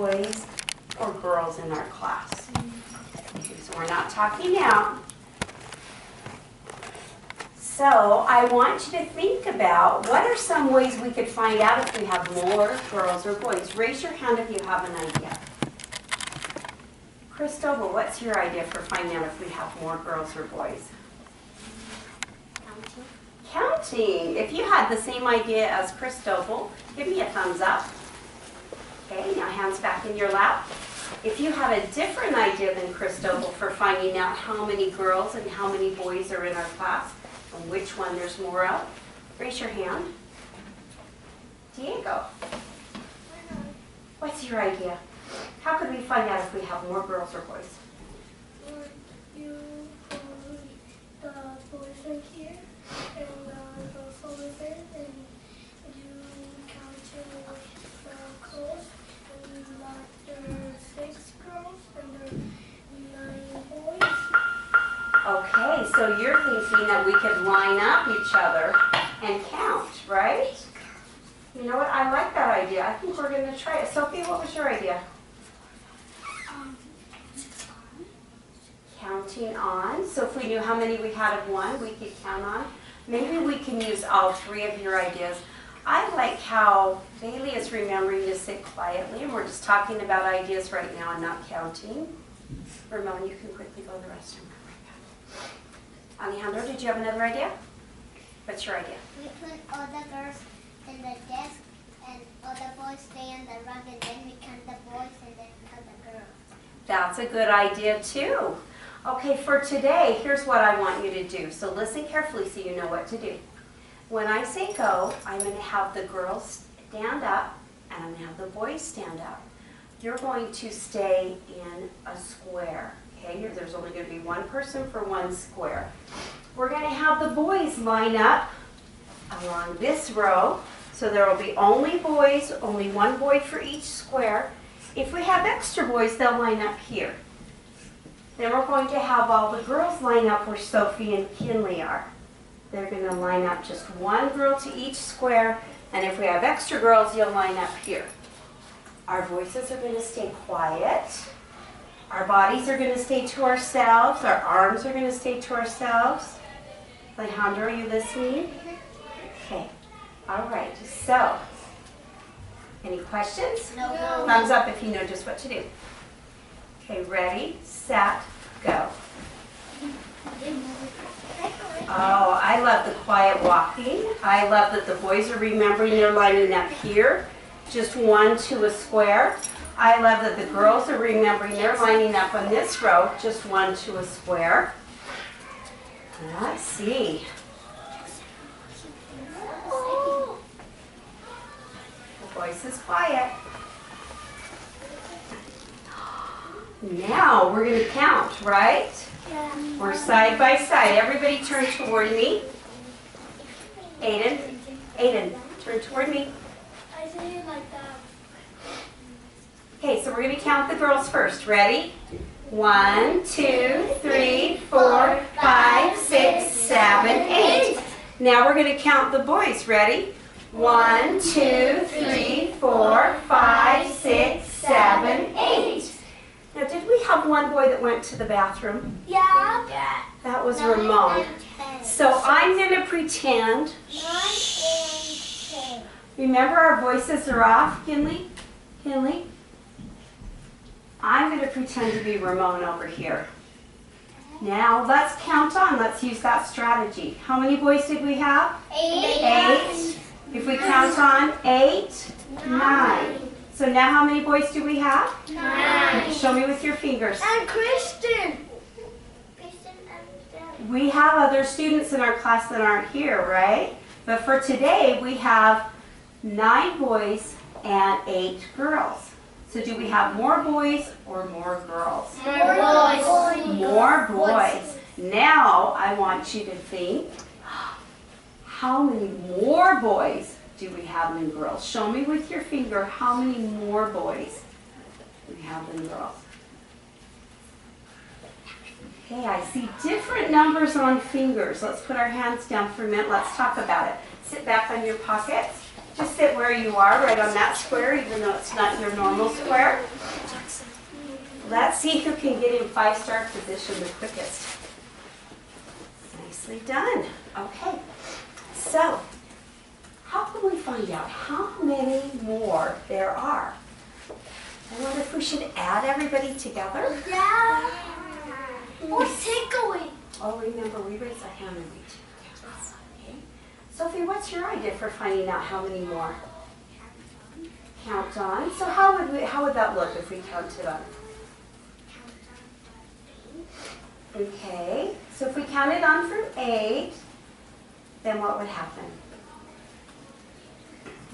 boys or girls in our class? Okay, so we're not talking now. So I want you to think about what are some ways we could find out if we have more girls or boys. Raise your hand if you have an idea. Christopher, what's your idea for finding out if we have more girls or boys? Counting. If you had the same idea as Christopher, give me a thumbs up. Okay, now hands back in your lap. If you have a different idea than Christopher for finding out how many girls and how many boys are in our class, and which one there's more of, raise your hand. Diego, what's your idea? How could we find out if we have more girls or boys? You put the boys right here and the girls over there, and you count the girls, and there are 6 girls and there are 9 boys. Okay, so you're thinking that we could line up each other and count, right? You know what? I like that idea. I think we're going to try it. Sophie, what was your idea? Counting on. So if we knew how many we had of one, we could count on. Maybe we can use all 3 of your ideas. I like how Bailey is remembering to sit quietly, and we're just talking about ideas right now and not counting. Ramon, you can quickly go to the restroom. Alejandro, did you have another idea? What's your idea? We put all the girls in the desk and all the boys stay on the rug, and then we count the boys and then count the girls. That's a good idea too. Okay, for today, here's what I want you to do. So listen carefully so you know what to do. When I say go, I'm going to have the girls stand up and I'm going to have the boys stand up. You're going to stay in a square. Okay, there's only going to be one person for one square. We're going to have the boys line up along this row. So there will be only boys, only one boy for each square. If we have extra boys, they'll line up here. Then we're going to have all the girls line up where Sophie and Kinley are. They're going to line up just one girl to each square. And if we have extra girls, you'll line up here. Our voices are going to stay quiet. Our bodies are going to stay to ourselves. Our arms are going to stay to ourselves. Alejandro, are you listening? Okay. All right. So, any questions? No. Thumbs up if you know just what to do. Okay, ready, set, go. Oh, I love the quiet walking. I love that the boys are remembering they're lining up here, just one to a square. I love that the girls are remembering they're lining up on this row, just one to a square. Let's see. The voice is quiet. Now we're going to count, right? Yeah. We're side by side. Everybody turn toward me. Aiden, turn toward me. I say it like that. Okay, so we're going to count the girls first. Ready? 1, 2, 3, 4, 5, 6, 7, 8. Now we're going to count the boys. Ready? 1, 2, 3, 4, 5, 6, 7, 8. Now, did we have one boy that went to the bathroom? Yeah. That was Ramon. So I'm going to pretend. 9 and 10. Remember, our voices are off, Kinley? Kinley? I'm going to pretend to be Ramon over here. Now, let's count on. Let's use that strategy. How many boys did we have? 8. If we count on 8, 9. So now how many boys do we have? 9. Show me with your fingers. And Kristen. We have other students in our class that aren't here, right? But for today, we have 9 boys and 8 girls. So do we have more boys or more girls? More boys. More boys. Now I want you to think, how many more boys do we have than girls? Show me with your finger how many more boys do we have than girls. Okay, I see different numbers on fingers. Let's put our hands down for a minute. Let's talk about it. Sit back on your pockets. Just sit where you are, right on that square, even though it's not your normal square. Let's see who can get in 5-star position the quickest. Nicely done. Okay, so how can we find out how many more there are? I wonder if we should add everybody together. Yeah. Or take away. Oh, remember, we raise our hand and we take hands. Okay. Sophie, what's your idea for finding out how many more? Count on. So how would that look if we counted on? Okay. So if we counted on from 8, then what would happen?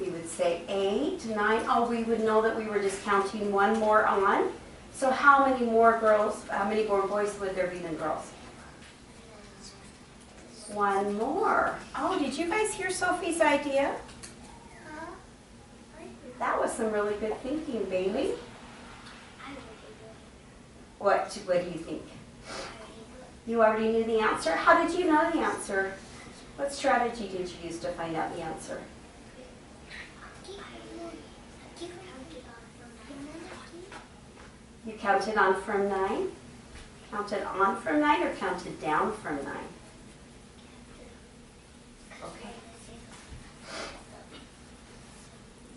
We would say 8, 9. Oh, we would know that we were just counting one more on. So how many more boys would there be than girls? One more. Oh, did you guys hear Sophie's idea? That was some really good thinking, Bailey. What do you think? You already knew the answer? How did you know the answer? What strategy did you use to find out the answer? You counted on from 9? Counted on from 9 or counted down from 9? Okay.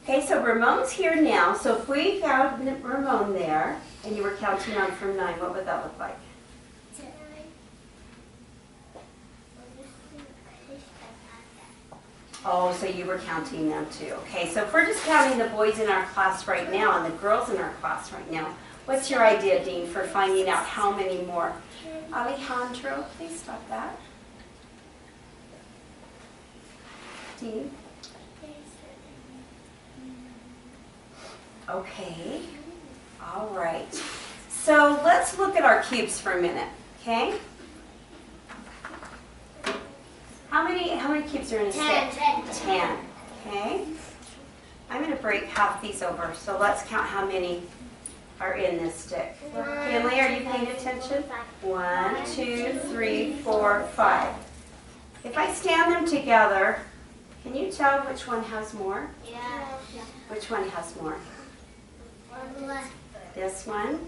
Okay, so Ramon's here now. So if we found Ramon there and you were counting on from 9, what would that look like? Oh, so you were counting them too. Okay, so if we're just counting the boys in our class right now and the girls in our class right now, what's your idea, Dean, for finding out how many more? Alejandro, please stop that. Dean? Okay, all right. So let's look at our cubes for a minute, okay? How many cubes are in a stick? 10. Okay. I'm going to break half these over, so let's count how many are in this stick. Kinley, are you paying attention? 1, 2, 3, 4, 5. If I stand them together, can you tell which one has more? Yeah. Which one has more? This one?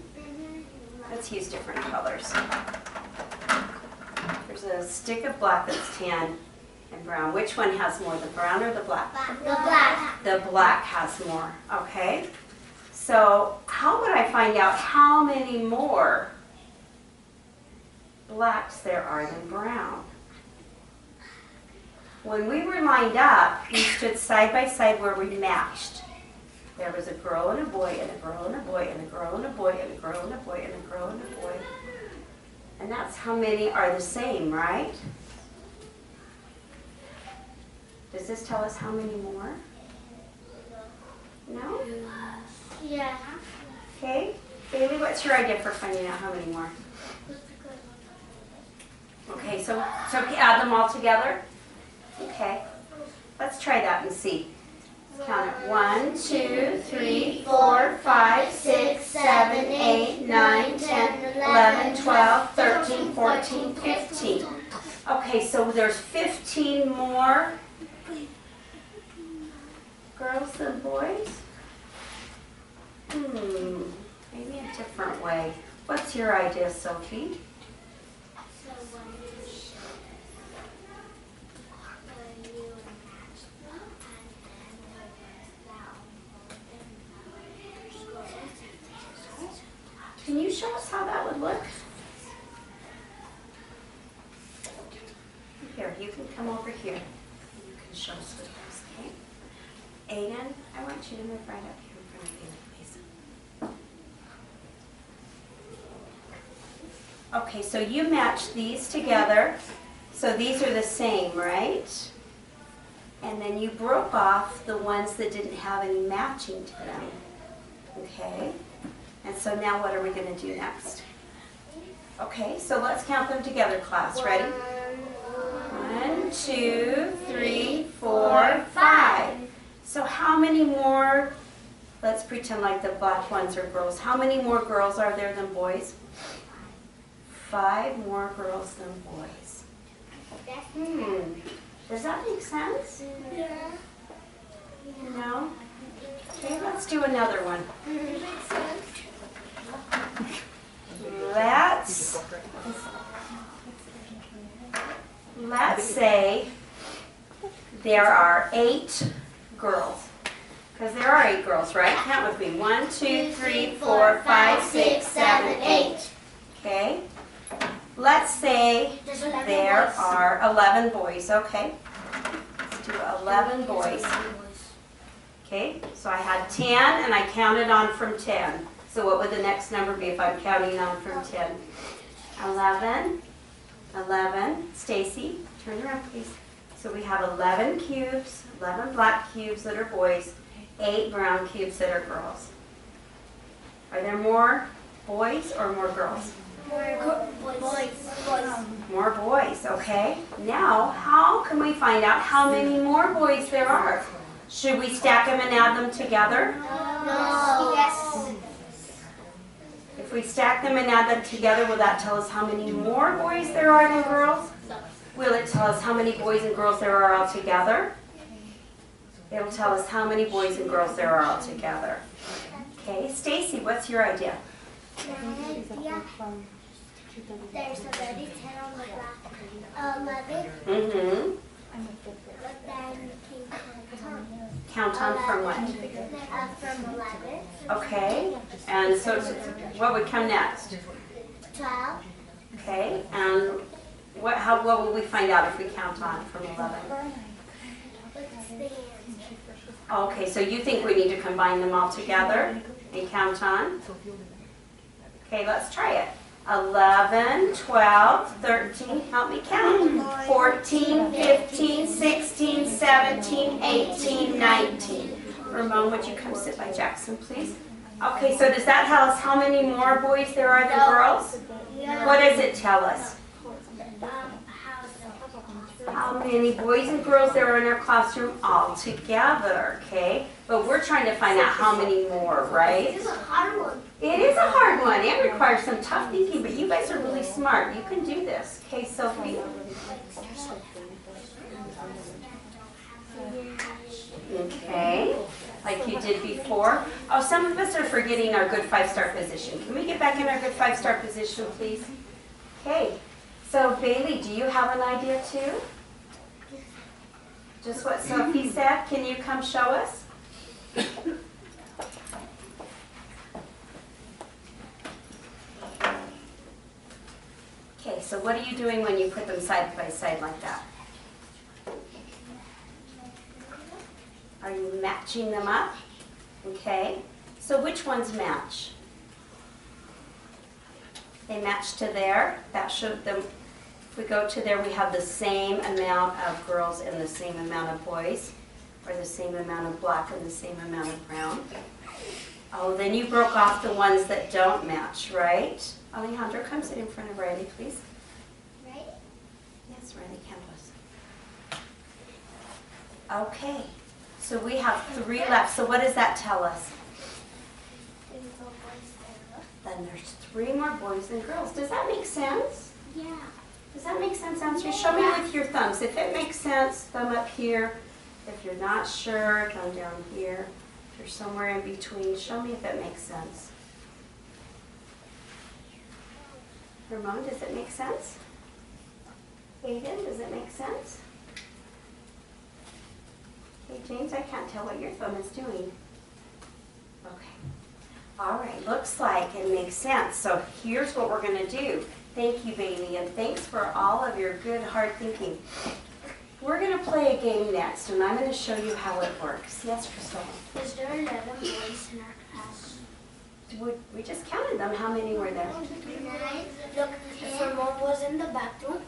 Let's use different colors. There's a stick of black that's tan and brown. Which one has more, the brown or the black? The black. The black has more, okay? So how would I find out how many more blacks there are than brown? When we were lined up, we stood side by side where we matched. There was a girl and a boy and a girl and a boy and a girl and a boy and a girl and a boy and a girl and a boy. And that's how many are the same, right? Does this tell us how many more? No? Yeah. Okay. Bailey, what's your idea for finding out how many more? Okay, so add them all together? Okay. Let's try that and see. Let's count it. 1, 2, 3, 4, 5, 6, 7, 8, 9, 10, 11, 12, 13, 14, 15. Okay, so there's 15 more girls than boys? Maybe a different way. What's your idea, Sophie? Can you show us how that would look? Here, you can come over here. You can show us what it is, okay? Aiden, I want you to move right up here in front of Bailey, please. Okay, so you match these together. So these are the same, right? And then you broke off the ones that didn't have any matching to them. Okay? And so now what are we going to do next? Okay, so let's count them together, class. Ready? 1, 2, 3, 4, 5. So how many more, let's pretend like the black ones are girls. How many more girls are there than boys? 5 more girls than boys. Does that make sense? Yeah. No? Okay, let's do another one. Let's say there are 8 girls. Because there are 8 girls, right? Count with me. 1, 2, 3, 4, 5, 6, 7, 8. Okay. Let's say there are 11 boys. Okay. Let's do 11 boys. Okay. So I had 10 and I counted on from 10. So what would the next number be if I'm counting on from 10? 11. 11. Stacy, turn around please. So we have 11 cubes, 11 black cubes that are boys, 8 brown cubes that are girls. Are there more boys or more girls? More boys, okay. Now, how can we find out how many more boys there are? Should we stack them and add them together? No. Yes. If we stack them and add them together, will that tell us how many more boys there are than girls? Will it tell us how many boys and girls there are all together? It'll tell us how many boys and girls there are all together. Okay, Stacy, what's your idea? Yeah. There's already 10 on the black. 11. Mm-hmm. But then you can Count on from what? from 11. Okay, and so what would come next? 12. Okay, and what will we find out if we count on from 11? What's the answer? Okay, so you think we need to combine them all together and count on? Okay, let's try it. 11, 12, 13, help me count. 14, 15, 16, 17, 18, 19. Ramon, would you come sit by Jackson, please? Okay, so does that tell us how many more boys there are than girls? Yeah. What does it tell us? How many boys and girls there are in our classroom all together, okay? But we're trying to find out how many more, right? This is a hard one. It is a hard one. It requires some tough thinking, but you guys are really smart. You can do this. Okay, Sophie? Okay, like you did before. Oh, some of us are forgetting our good 5-star position. Can we get back in our good 5-star position, please? Okay, so Bailey, do you have an idea too? Just what Sophie said? Can you come show us? Okay, so what are you doing when you put them side by side like that? Are you matching them up? Okay, so which ones match? They match to there. That should them. If we go to there, we have the same amount of girls and the same amount of boys, or the same amount of black and the same amount of brown. Oh, then you broke off the ones that don't match, right? Alejandro, come sit in front of Riley, please. Right? Yes, Riley, count us. Okay, so we have 3 left. So what does that tell us? Then there's 3 more boys than girls. Does that make sense? Yeah. Does that make sense, Answer? Show me with your thumbs. If it makes sense, thumb up here. If you're not sure, thumb down here. If you're somewhere in between, show me if it makes sense. Ramon, does it make sense? Aiden, does it make sense? Okay, James, I can't tell what your thumb is doing. Okay. All right, looks like it makes sense. So here's what we're going to do. Thank you, Bailey, and thanks for all of your good, hard thinking. We're going to play a game next, and I'm going to show you how it works. Yes, Crystal? Is there 11 boys in our class? We just counted them. How many were there? 9. Look, Ramon was in the bathroom,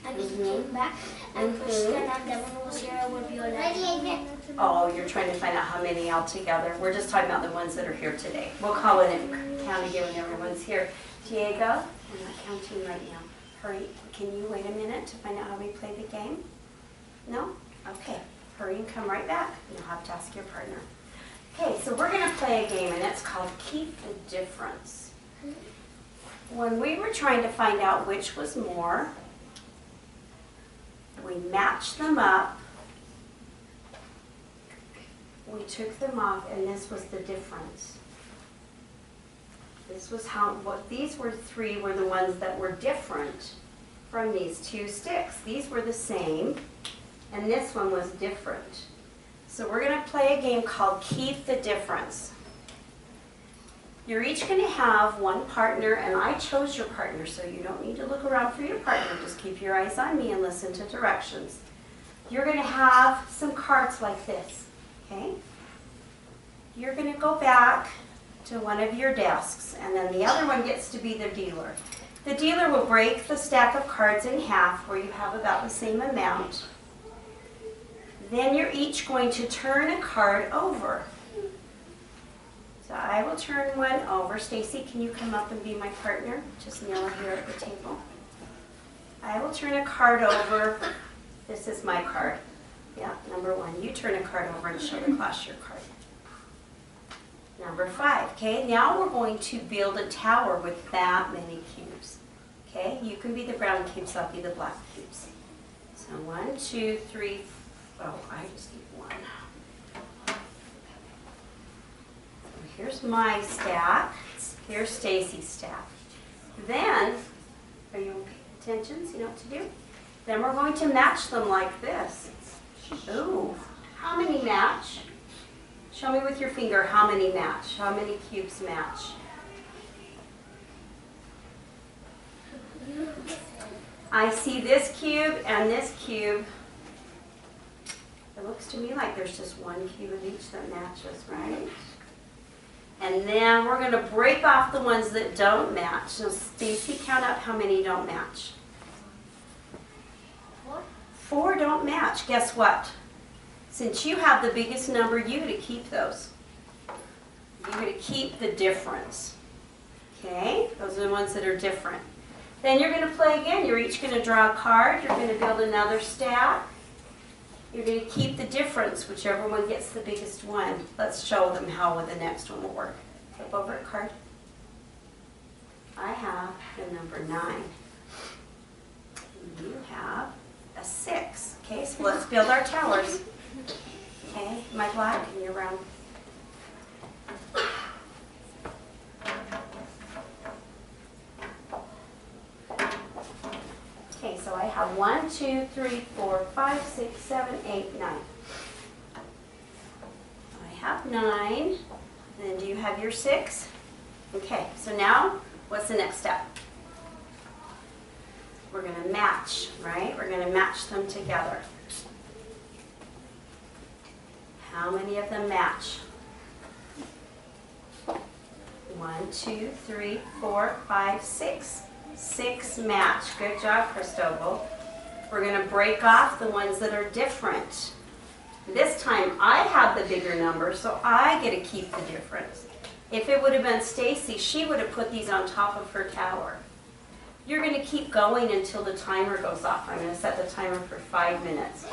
and he came back, and Kristen and Devin was here, it would be 11. Oh, you're trying to find out how many altogether. We're just talking about the ones that are here today. We'll call it a count again when everyone's here. Diego, I'm not counting right now. Hurry. Can you wait a minute to find out how we play the game? No? Okay. Hurry and come right back. You'll have to ask your partner. Okay, so we're going to play a game, and it's called Keep the Difference. When we were trying to find out which was more, we matched them up we took them off, and this was the difference. This was how, what these were three were the ones that were different from these two sticks. These were the same, and this one was different. So we're going to play a game called Keep the Difference. You're each going to have one partner, and I chose your partner, so you don't need to look around for your partner. Just keep your eyes on me and listen to directions. You're going to have some cards like this, okay? You're going to go back to one of your desks, and then the other one gets to be the dealer. The dealer will break the stack of cards in half where you have about the same amount. Then you're each going to turn a card over. So I will turn one over. Stacy, can you come up and be my partner? Just kneel here at the table. I will turn a card over. This is my card. Yeah, number 1. You turn a card over and show the class your card. Number 5. Okay, now we're going to build a tower with that many cubes. Okay, you can be the brown cubes, I'll be the black cubes. So 1, 2, 3, oh, I just need 1. Here's my stack. Here's Stacy's stack. Then, are you paying attention? So you know what to do? Then we're going to match them like this. Ooh, how many match? Show me with your finger how many match. How many cubes match? I see this cube and this cube. It looks to me like there's just one cube of each that matches, right? And then we're going to break off the ones that don't match. So Stacy, count up how many don't match. 4 don't match. Guess what? Since you have the biggest number, you get to keep those. You get to keep the difference. Okay? Those are the ones that are different. Then you're going to play again. You're each going to draw a card. You're going to build another stack. You're going to keep the difference, whichever one gets the biggest one. Let's show them how the next one will work. Flip over a card. I have the number 9. You have a 6. Okay, so let's build our towers. Okay, my black and your brown. Okay, so I have 1, 2, 3, 4, 5, 6, 7, 8, 9. I have 9. And then do you have your 6? Okay, so now what's the next step? We're going to match, right? We're going to match them together. How many of them match? 1, 2, 3, 4, 5, 6. 6 match. Good job, Cristobal. We're going to break off the ones that are different. This time I have the bigger number, so I get to keep the difference. If it would have been Stacy, she would have put these on top of her tower. You're going to keep going until the timer goes off. I'm going to set the timer for 5 minutes.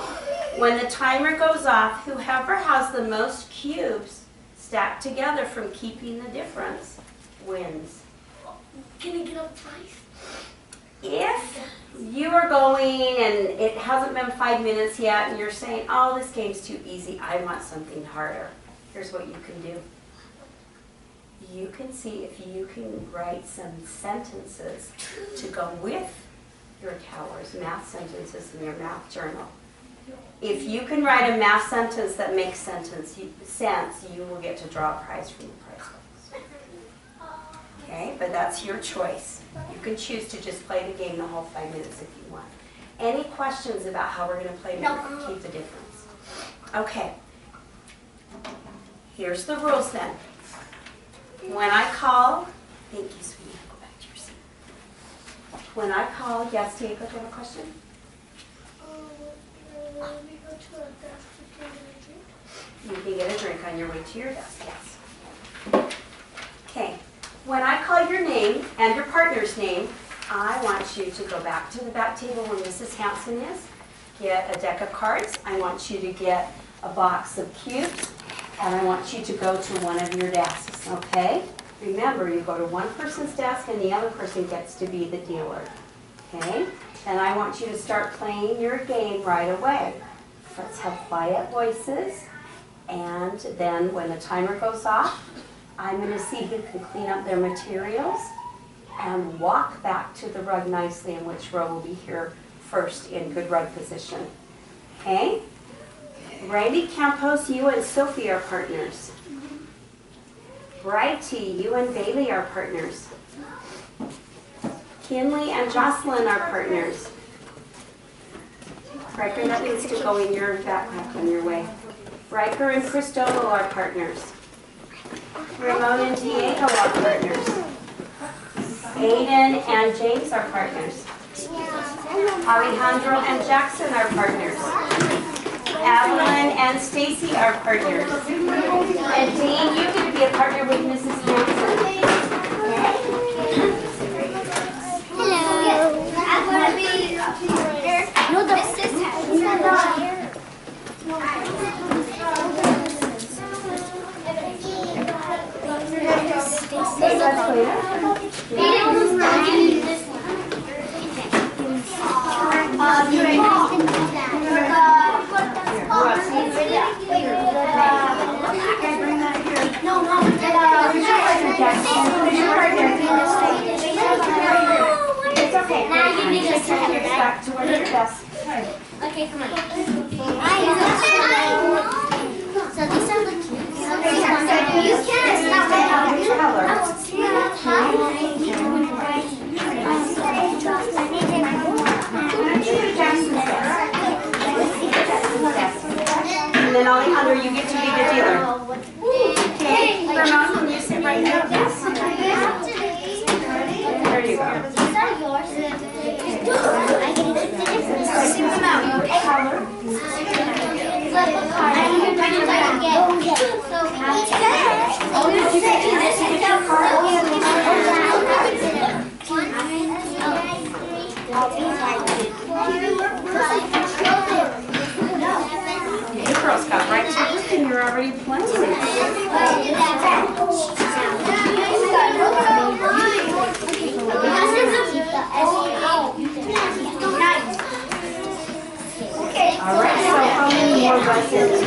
When the timer goes off, whoever has the most cubes stacked together from keeping the difference wins. Can I get up twice? If you are going and it hasn't been 5 minutes yet and you're saying, oh, this game's too easy, I want something harder, here's what you can do. You can see if you can write some sentences to go with your towers, math sentences in your math journal. If you can write a math sentence that makes sense, you will get to draw a prize from the prize box. Okay, but that's your choice. You can choose to just play the game the whole 5 minutes if you want. Any questions about how we're going to play to keep the difference? Okay. Here's the rules then. When I call, thank you, sweetie. Go back to your seat. When I call, yes, Diego, do you have a question? We go to a desk to get a drink. You can get a drink on your way to your desk, yes. Okay. When I call your name and your partner's name, I want you to go back to the back table where Mrs. Hanson is, get a deck of cards. I want you to get a box of cubes, and I want you to go to one of your desks, okay? Remember, you go to one person's desk and the other person gets to be the dealer, okay? And I want you to start playing your game right away. Let's have quiet voices And then when the timer goes off, I'm going to see who can clean up their materials and walk back to the rug nicely, and which row will be here first in good rug position. Okay? Randy Campos, you and Sophie are partners. Brighty, you and Bailey are partners. Kinley and Jocelyn are partners. Riker, that needs to go in your backpack on your way. Riker and Cristobal are partners. Ramon and Diego are partners. Aiden and James are partners. Alejandro and Jackson are partners. Evelyn and Stacy are partners. And Dean, you get to be a partner with Mrs. Hanson. Hello. I'm going to be no, this is It's okay. Now you need to take your back to where your desk. Okay, come on. So these are the keys. You can't stop And then Alejandro, you get to be the dealer. Okay, Ramon, can you sit right there? Yes. There you go. These are yours. Color. Oh, did you get this? You get your card? You girls got right to work and you're already playing. All right, so how many more lessons?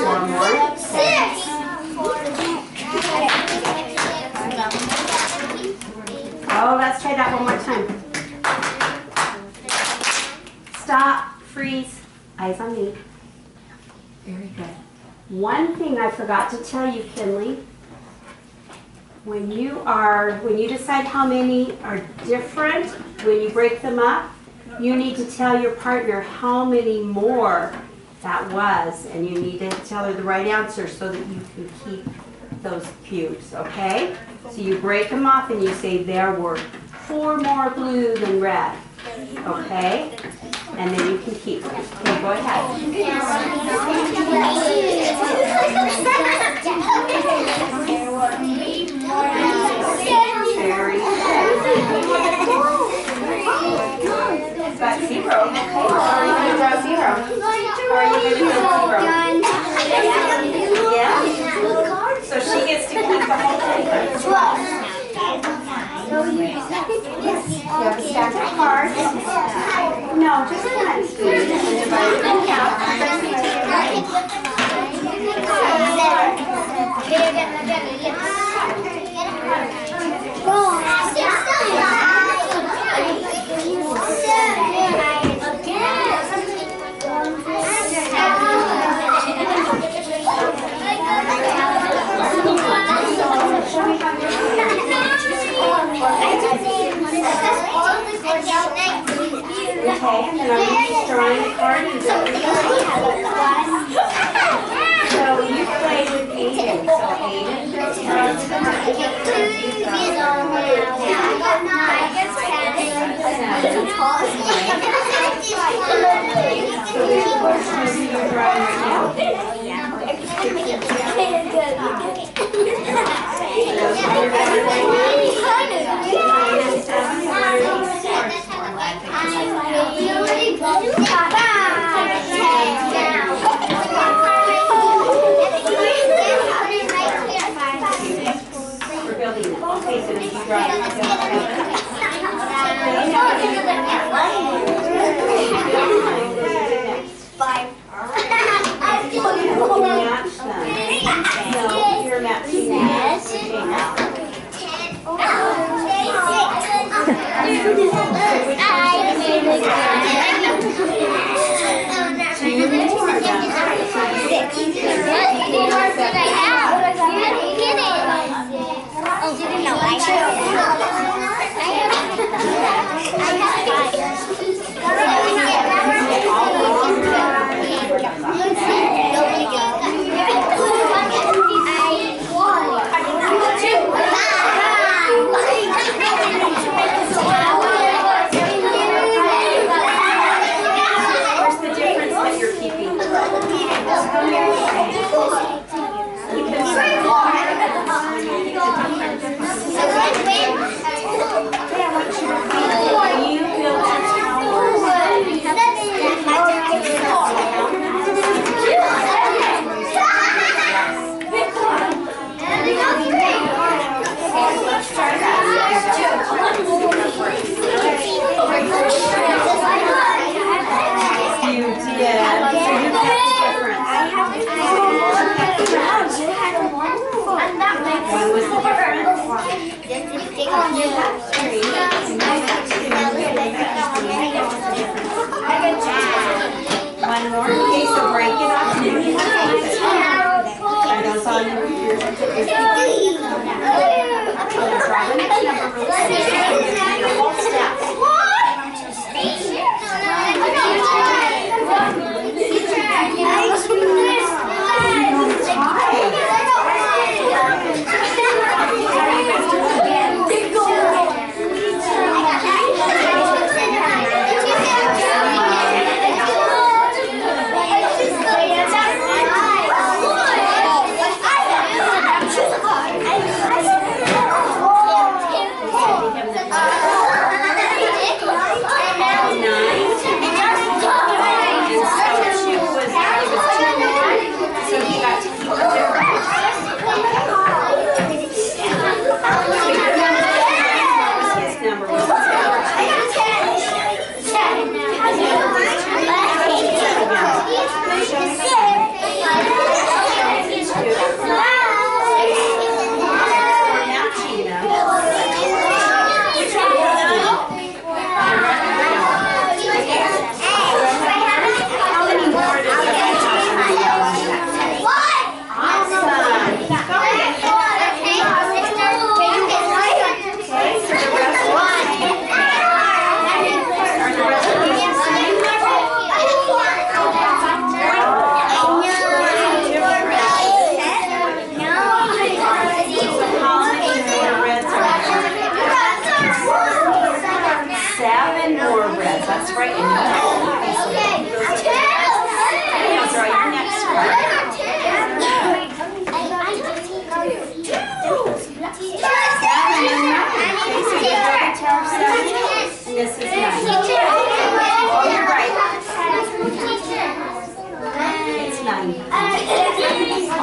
One more. Oh, let's try that one more time. Stop, freeze, eyes on me. Very good. One thing I forgot to tell you, Kinley, when you decide how many are different, when you break them up, you need to tell your partner how many more that was, and you need to tell her the right answer so that you can keep those cubes, okay? So you break them off and you say there were 4 more blue than red, okay? And then you can keep them. Okay, go ahead. Very good. Got 0. Okay, how are you going to draw 0? How are you going to do 0? Yeah? So she gets to keep the whole thing. You have a stack of cards. No, just one. Okay, and then I'm just drawing the card. So you play with Aiden. So Aiden draws the card. So which portion are you drawing right now?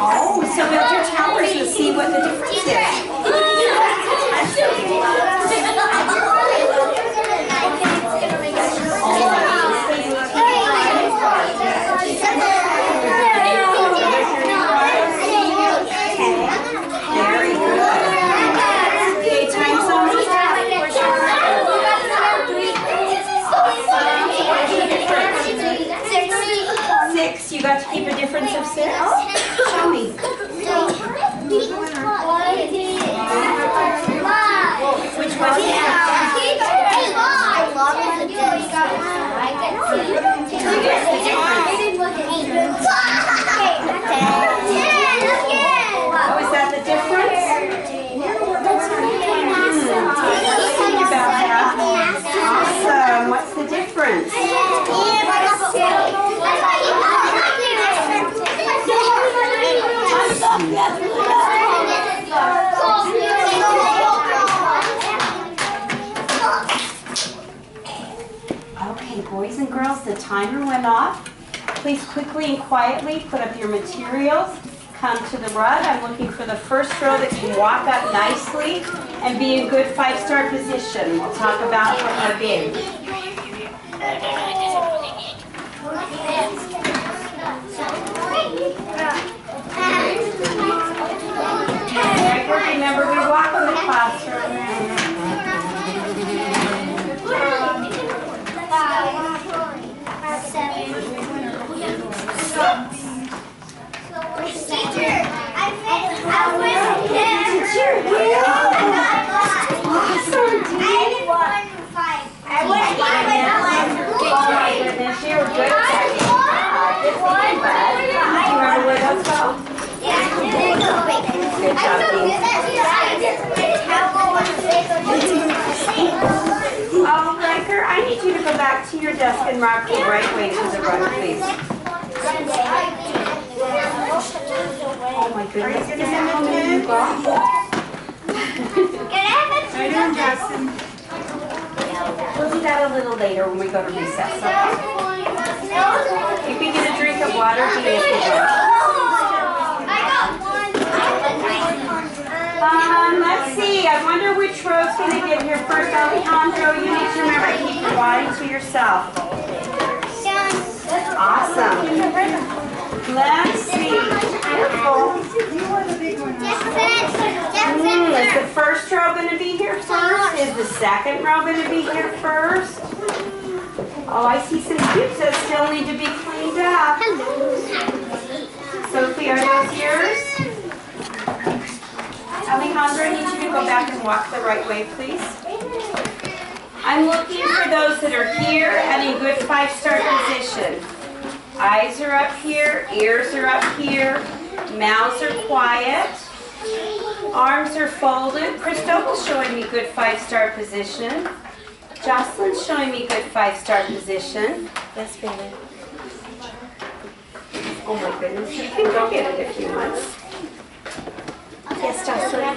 Oh, so build your towers and see what the difference is. Very good. Okay, time's almost up. Six. You got to keep a difference of 6? Show me. Which was it? Oh, is that the difference? Think about that. Awesome. What's the difference? Okay, boys and girls, the timer went off. Please quickly and quietly put up your materials. Come to the rug. I'm looking for the first row that can walk up nicely and be in good 5-star position. We'll talk about our game. Remember, we walk in the classroom. You're good. Remember where those go? Good job, oh, Riker, I need you to go back to your desk and rock the right way to the rug, please. Oh my goodness, is that how many you got? How you doing, Justin? We'll do that a little later when we go to recess, okay? You can get a drink of water, Gina, if you want. Let's see. I wonder which row's going to get here first. Alejandro, you need to remember to keep your body to yourself. Awesome. Let's see. Careful. Is the first row going to be here first? Is the second row going to be here first? Oh, I see some cubes that still need to be cleaned up. Sophie, are those yours? Alejandro, I need you to go back and walk the right way, please. I'm looking for those that are here and in good 5-star position. Eyes are up here, ears are up here, mouths are quiet, arms are folded. Christopher's showing me good 5-star position. Jocelyn's showing me good 5-star position. Yes, baby. Oh my goodness, you can go get it if you want. Yes, Jocelyn.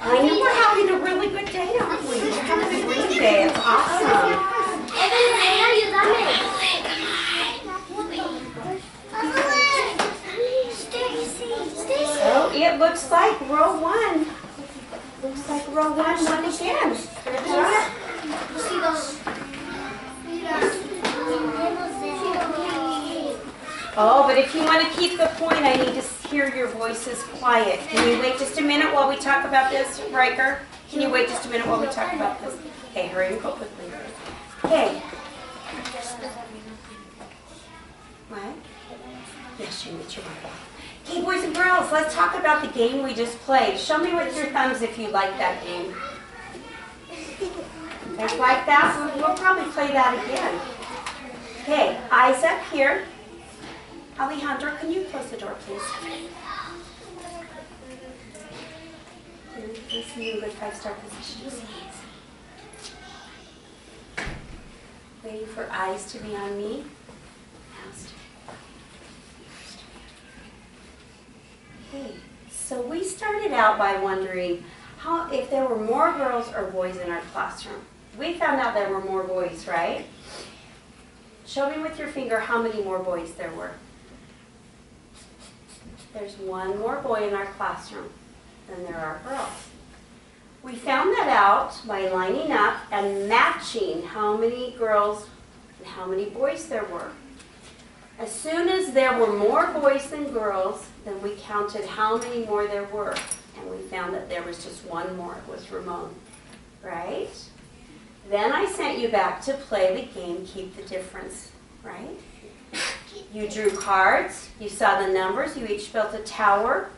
I know we're having a really good day, aren't we? We're having a great day. It's awesome. Oh, it looks like row 1. Looks like row 1 won again. Oh, but if you want to keep the point, I need to hear your voices quiet. Can you wait just a minute while we talk about this, Riker? Can you wait just a minute while we talk about this? Okay, hurry and go quickly. Okay. What? Yes, you need your mic off. Okay, boys and girls, let's talk about the game we just played. Show me with your thumbs if you like that game. You guys like that? We'll probably play that again. Okay, eyes up here. Alejandro, can you close the door, please? Listen, you good 5-star position. Waiting for eyes to be on me. Okay, so we started out by wondering, if there were more girls or boys in our classroom. We found out there were more boys, right? Show me with your finger how many more boys there were. There's one more boy in our classroom than there are girls. We found that out by lining up and matching how many girls and how many boys there were. As soon as there were more boys than girls, then we counted how many more there were. And we found that there was just one more. It was Ramon, right? Then I sent you back to play the game, Keep the Difference, right? You drew cards, you saw the numbers, you each built a tower,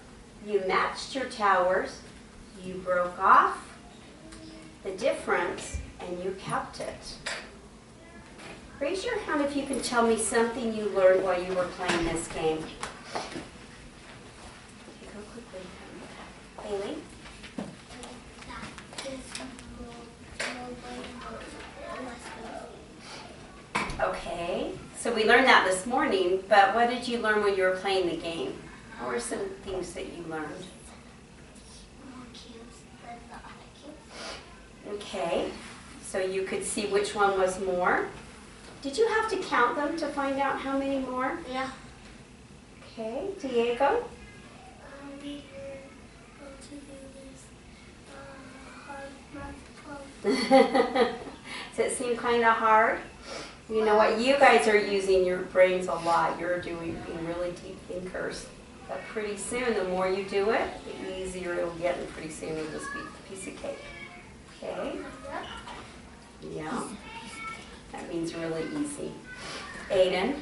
you matched your towers, you broke off the difference, and you kept it. Raise your hand if you can tell me something you learned while you were playing this game. Go quickly. Bailey? Okay, so we learned that this morning, but what did you learn when you were playing the game? What were some things that you learned? More cubes than the other cubes. Okay, so you could see which one was more. Did you have to count them to find out how many more? Yeah. Okay, Diego? We were able to do this hard math club. Does it seem kind of hard? You know what? You guys are using your brains a lot. You're being really deep thinkers. But pretty soon, the more you do it, the easier it'll get, and pretty soon it'll just be a piece of cake. Okay? Yeah. That means really easy. Aiden?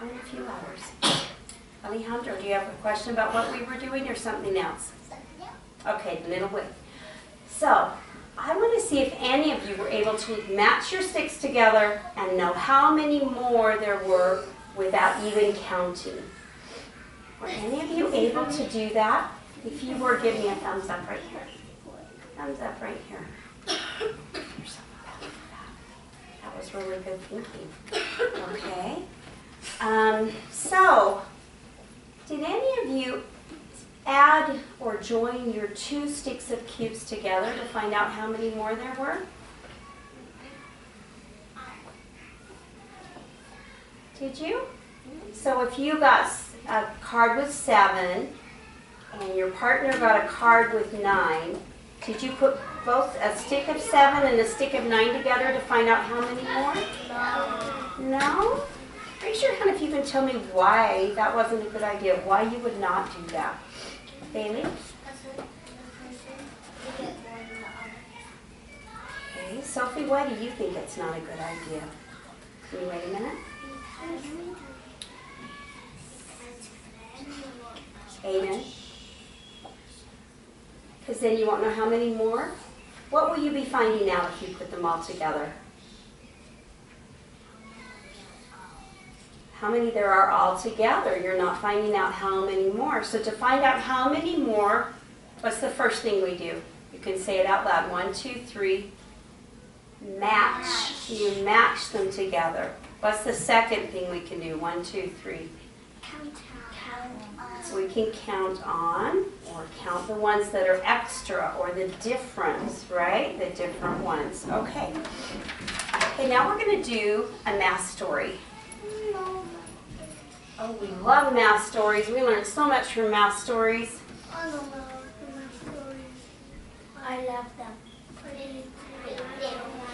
Only a few hours. Alejandro, do you have a question about what we were doing or something else? Okay, then it'll wait. So, I want to see if any of you were able to match your sticks together and know how many more there were without even counting. Were any of you able to do that? If you were, give me a thumbs up right here. Thumbs up right here. That was really good thinking. Okay. So, did any of you add or join your two sticks of cubes together to find out how many more there were? Did you? So if you got a card with 7 and your partner got a card with 9, did you put both a stick of 7 and a stick of 9 together to find out how many more? No. No? Raise your hand if you can tell me why that wasn't a good idea, why you would not do that. Bailey? Okay, Sophie, why do you think it's not a good idea? Can you wait a minute? Aiden? Because then you won't know how many more? What will you be finding out if you put them all together? How many there are all together. You're not finding out how many more. So to find out how many more, what's the first thing we do? You can say it out loud. 1, 2, 3. Match. You match them together. What's the second thing we can do? 1, 2, 3. Count. So we can count on, or count the ones that are extra, or the difference, right? The different ones. Okay. Okay, now we're going to do a math story. Oh, we love math stories. We learn so much from math stories. I don't know the math stories. I love them.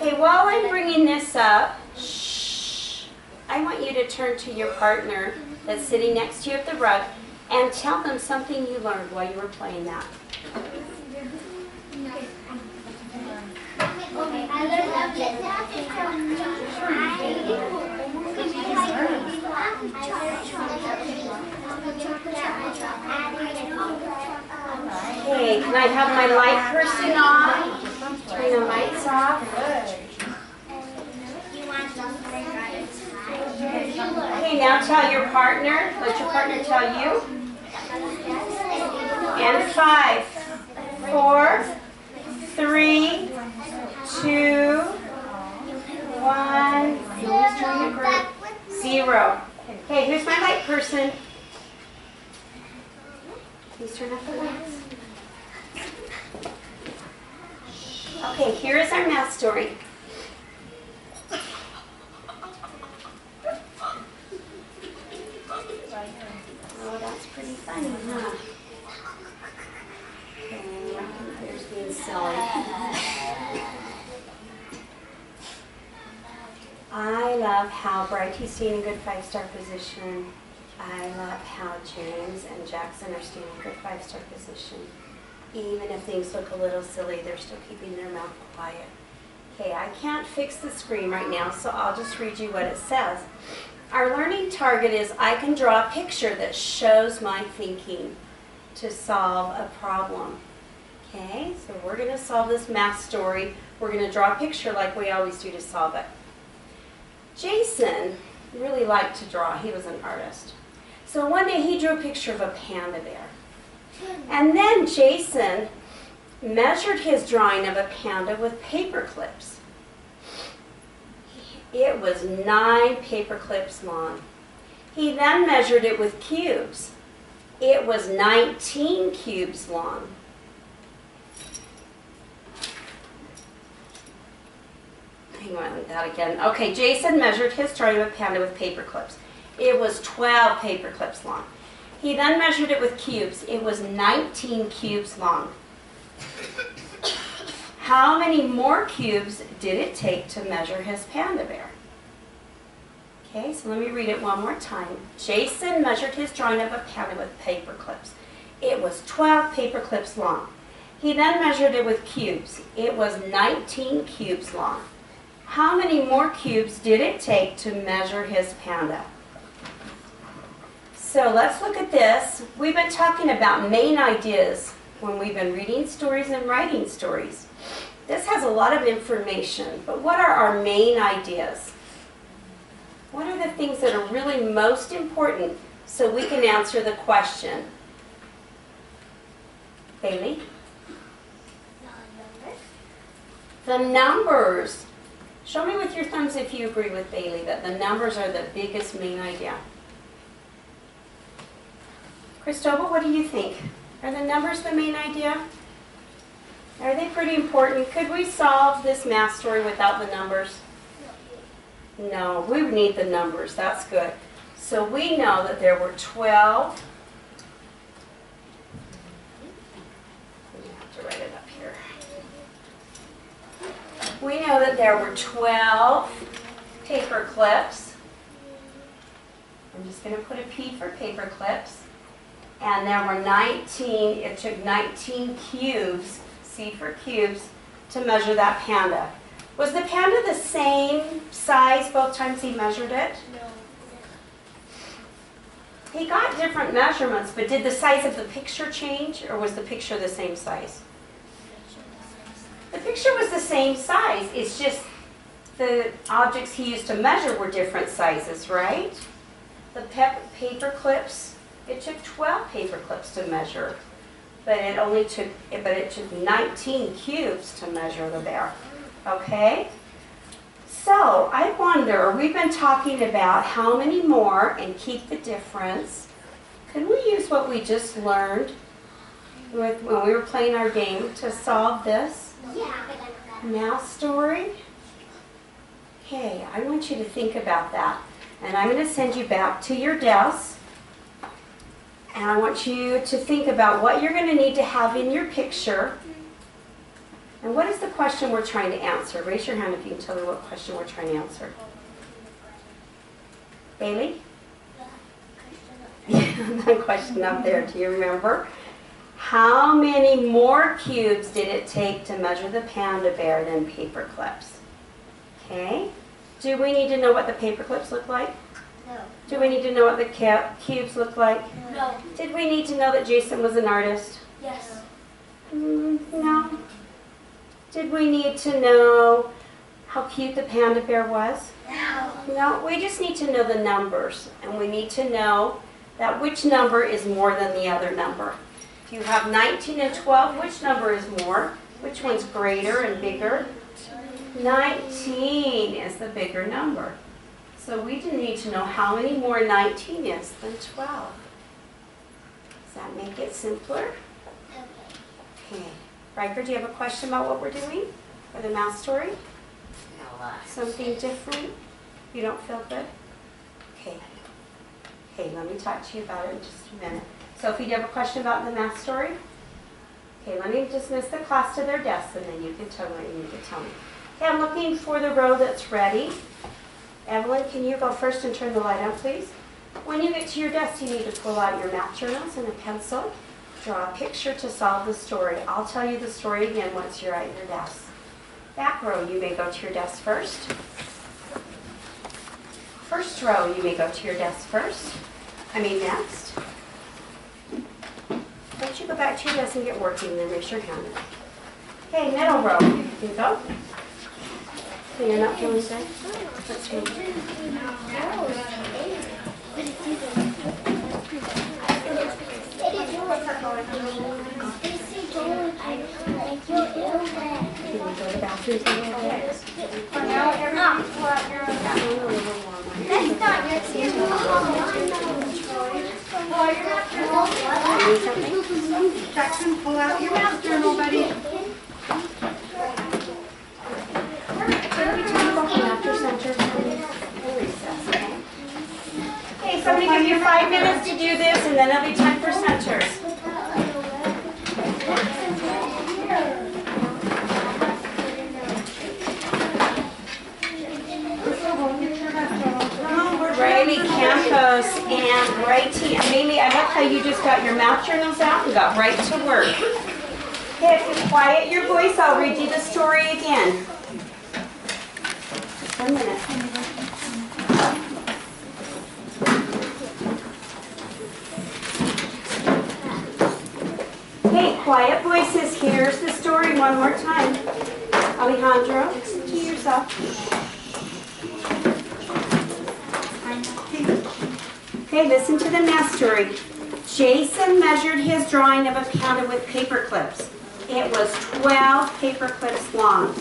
Okay, while I'm bringing this up, shh, I want you to turn to your partner that's sitting next to you at the rug and tell them something you learned while you were playing that. Okay, can I have my light person on? Turn the lights off. Okay, now tell your partner. Let your partner tell you. And 5, 4, 3, 2, 1. Please join your group. 0. Okay, here's my light person. Please turn off the lights. Okay, here is our math story. Oh, that's pretty funny, huh? Okay, my computer's being silly. I love how Brighty's staying in a good 5-star position. I love how James and Jackson are staying in a good 5-star position. Even if things look a little silly, they're still keeping their mouth quiet. Okay, I can't fix the screen right now, so I'll just read you what it says. Our learning target is I can draw a picture that shows my thinking to solve a problem. Okay, so we're going to solve this math story. We're going to draw a picture like we always do to solve it. Jason really liked to draw. He was an artist. So one day he drew a picture of a panda bear. And then Jason measured his drawing of a panda with paper clips. It was 9 paper clips long. He then measured it with cubes. It was 19 cubes long. Hang on, that again. Okay, Jason measured his drawing of a panda with paper clips. It was 12 paper clips long. He then measured it with cubes. It was 19 cubes long. How many more cubes did it take to measure his panda bear? Okay, so let me read it one more time. Jason measured his drawing of a panda with paper clips. It was 12 paper clips long. He then measured it with cubes. It was 19 cubes long. How many more cubes did it take to measure his panda? So let's look at this. We've been talking about main ideas when we've been reading stories and writing stories. This has a lot of information, but what are our main ideas? What are the things that are really most important so we can answer the question? Bailey? The numbers. Show me with your thumbs if you agree with Bailey that the numbers are the biggest main idea. Cristobal, what do you think? Are the numbers the main idea? Are they pretty important? Could we solve this math story without the numbers? No, we would need the numbers. That's good. So we know that there were 12. I have to write it up here. We know that there were 12 paper clips. I'm just going to put a P for paper clips. And there were 19, it took 19 cubes, C for cubes, to measure that panda. Was the panda the same size both times he measured it? No. He got different measurements, but did the size of the picture change, or was the picture the same size? The picture was the same size. It's just the objects he used to measure were different sizes, right? The paper clips. It took 12 paper clips to measure, but it took 19 cubes to measure the bear. Okay? So I wonder, we've been talking about how many more and keep the difference. Could we use what we just learned when we were playing our game to solve this math story? Okay, I want you to think about that. And I'm going to send you back to your desk. And I want you to think about what you're going to need to have in your picture. And what is the question we're trying to answer? Raise your hand if you can tell me what question we're trying to answer. Bailey? The question up there, do you remember? How many more cubes did it take to measure the panda bear than paper clips? Okay. Do we need to know what the paper clips look like? No. Do we need to know what the cubes look like? No. Did we need to know that Jason was an artist? Yes. No. Did we need to know how cute the panda bear was? No. No, we just need to know the numbers. And we need to know that which number is more than the other number. If you have 19 and 12, which number is more? Which one's greater and bigger? 19 is the bigger number. So we need to know how many more 19 is than 12. Does that make it simpler? Okay. Riker, do you have a question about what we're doing? for the math story? Something different? You don't feel good? Okay. Hey, let me talk to you about it in just a minute. Sophie, do you have a question about the math story? Okay, let me dismiss the class to their desks and then you can tell me what you need to tell me. Okay, I'm looking for the row that's ready. Evelyn, can you go first and turn the light on, please? When you get to your desk, you need to pull out your math journals and a pencil. Draw a picture to solve the story. I'll tell you the story again once you're at your desk. Back row, you may go to your desk first. First row, you may go to your desk first. Next. Once you go back to your desk and get working, then raise your hand. Okay, middle row, you can go. So you're not feeling good? What's wrong? Can you go to the bathroom for a little bit? Now everyone pull out your That's not your Jackson, pull out your math journal, buddy. After center, recess, okay? Okay, somebody give you 5 minutes to do this, and then it'll be time for centers. Riley, Campos, and Righty. Mimi, I love how you just got your math journals out and got right to work. Okay, if you quiet your voice, I'll read you the story again. Just 1 minute. Hey, quiet voices. Here's the story one more time. Alejandro, to yourself. Okay, listen to the math story. Jason measured his drawing of a panda with paper clips. It was 12 paper clips long.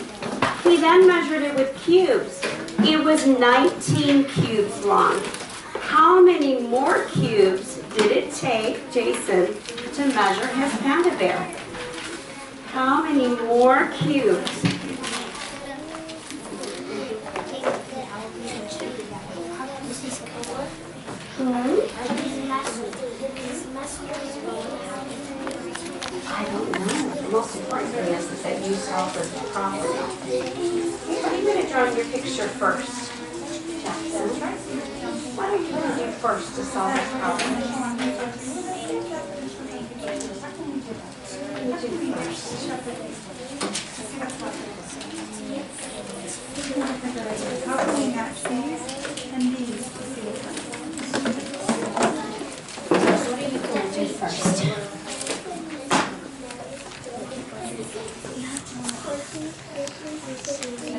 He then measured it with cubes. It was 19 cubes long. How many more cubes did it take Jason to measure his panda bear? How many more cubes? I don't know. The most important thing is that you solve this problem. I'm going to draw your picture first. Jackson, what are you going to do first to solve this problem? What do you do first? How can we match these and these? What are you going to do first?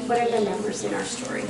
What are the numbers in our story?